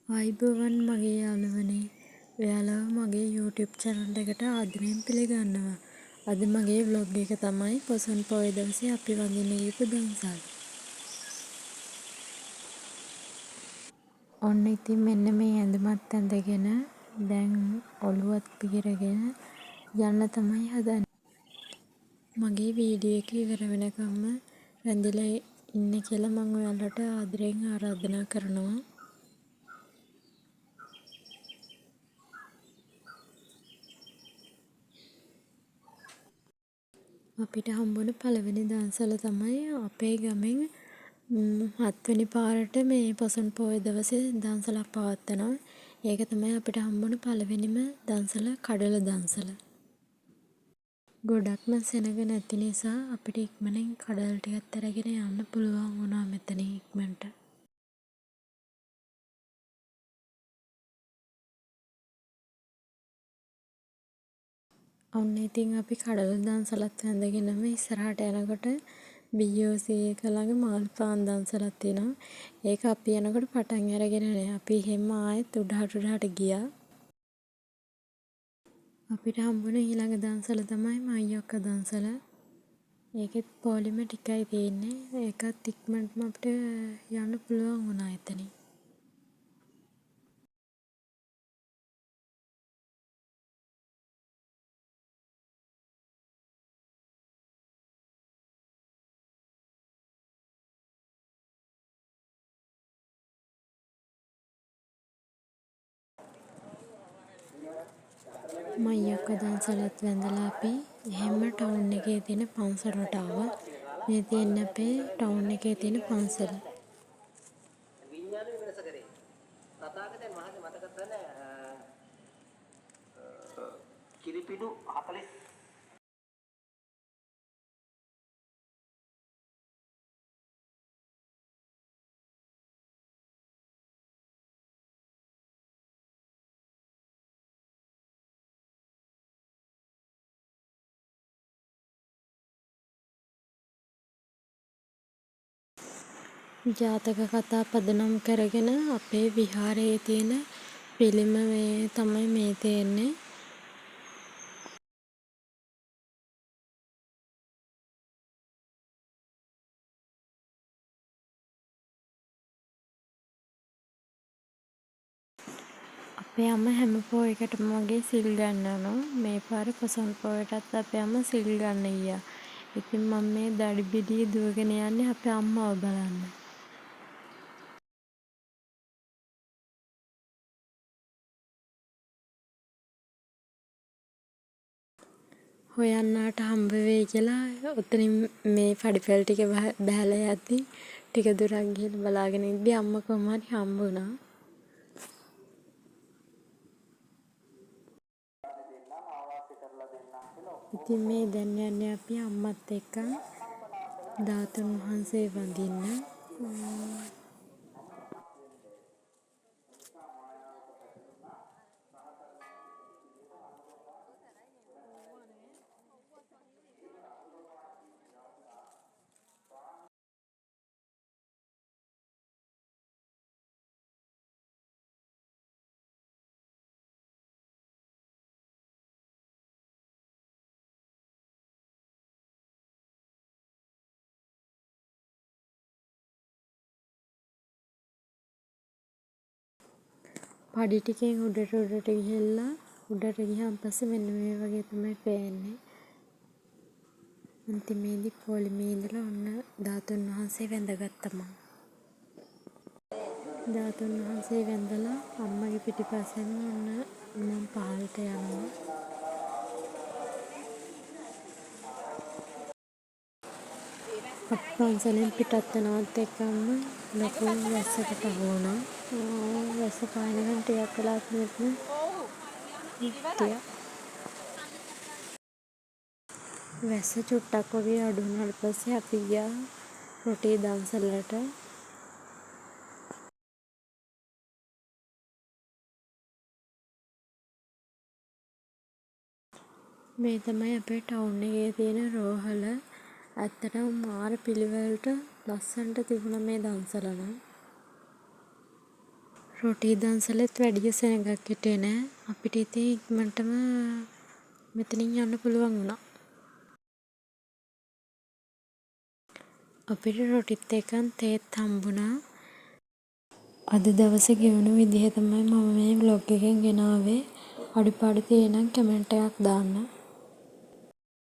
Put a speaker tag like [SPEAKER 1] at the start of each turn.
[SPEAKER 1] ආයුබෝවන් මගේ යාළුවනේ. ඔයාලව මගේ YouTube channel එකට ආදරයෙන් පිළිගන්නවා. අද මගේ vlog එක තමයි පොසොන් පොහොය දවසේ අපි වඳින්න ගියපු දන්සල්. ඔන්න ඉතින් මෙන්න මේ ඇඳුමත් ඇඳගෙන දැන් ඔළුවත් පිරගෙන යන්න තමයි හදන්නේ. මගේ වීඩියෝ එක ඉවර වෙනකම්ම රැඳිලා ඉන්න කියලා මම ඔයාලට ආදරයෙන් ආරාධනා කරනවා. අපිට හම්බුණ පළවෙනි දන්සල තමයි අපේ ගමෙන් 7 වෙනි පාරට මේ පොසොන් පොහොය දවසේ දන්සලක් පවත්වනවා. ඒක තමයි අපිට හම්බුණ පළවෙනිම දන්සල කඩල දන්සල. ගොඩක්ම සෙනග නැති නිසා අපිට ඉක්මනින් කඩල ටිකත් අරගෙන යන්න පුළුවන් වුණා මෙතනින් ඉක්මනට. ඔන්න ඉතින් අපි කඩල දන්සලත් වැඳගෙනම ඉස්සරහට යනකොට BOC එක ළඟ මාල්පාන් දන්සලක් තියෙනවා. ඒක අපි යනකොට පටන් අරගෙන නෑ. අපි එහෙම ආයෙත් උඩහට ගියා. අපිට හම්බුණ ඊළඟ දන්සල තමයි මයියොක්ක දන්සල. ඒකෙත් පොලිම ටිකයි තියෙන්නේ. ඒකත් ඉක්මනටම අපිට යන්න පුළුවන් වුණා එතනින්. මයියොක්ක දන්සලත් වැඳලා අපි එහෙම ටවුන් එකේ තියෙන පන්සලට ආවා. මේ තියෙන්නේ අපේ ටවුන් එකේ තියෙන පන්සල. කිරිපිඩු 40 ජාතක කතා පදනම් කරගෙන අපේ විහාරයේ තියෙන පිළිම මේ තමයි මේ තියෙන්නේ. අපේ අම්මා හැම පොයකටම වගේ සිල් ගන්නවනවා. මේ පාර පොසොන් පොයටත් අපේ අම්මා සිල් ගන්න ගියා. ඉතින් මම මේ දඩි බිඩිය දුවගෙන යන්නේ අපේ අම්මාව බලන්න. හොයන්නාට හම්බ වෙයි කියලා ඔතනින් මේ පඩිපෙළ ටික බහැලා යද්දි ටික දුරක් ගිහලා බලාගෙන ඉද්දි අම්මා කොහොම හරි හම්බ වුණා. ඉතින් මේ දැන් යන්නේ අපි අම්මත් එක්ක ධාතුන් වහන්සේ වඳින්න. පඩි ටිකෙන් උඩට ගිහිල්ලා උඩට ගියාන් පස්සේ මෙන්න මේ වගේ තමයි පේන්නේ. අන්තිමේදී පොලිමේ ඉඳලා ඔන්න ධාතුන් වහන්සේ වැඳගත්තා මම. ධාතුන් වහන්සේ වැඳලා අම්මගේ පිටිපස්සෙන් ඔන්න මම පහළට යනවා. අපි පන්සලෙන් පිටත් වෙනවත් එක්කම ලොකු වැස්සකට අහු වුණා. වැස්ස පායනකන් ටිකක් වෙලා තිබුණ හිටියා. වැස්ස චුට්ටක් වගේ අඩු වුණාට පස්සේ අපි ගියා රොටී දන්සලට. මේ තමයි අපේ ටවුන් එකේ තියෙන රෝහල. ඇත්තටම මාර පිළිවෙලට ලස්සනට තිබුණා මේ දන්සල නම්. රොටී දන්සලෙත් වැඩිය සෙනගක් හිටියේ නෑ. අපිට ඉතින් ඉක්මනටම මෙතනින් යන්න පුළුවන් වුණා. අපිට රොටිත් එක්කන් තේත් හම්බුණා. අද දවසේ ගෙවුණු විදිහ තමයි මම මේ ව්ලොග් එකෙන් ගෙනාවේ. අඩුපාඩු තියෙනම් කමෙන්ට් එකක් දාන්න.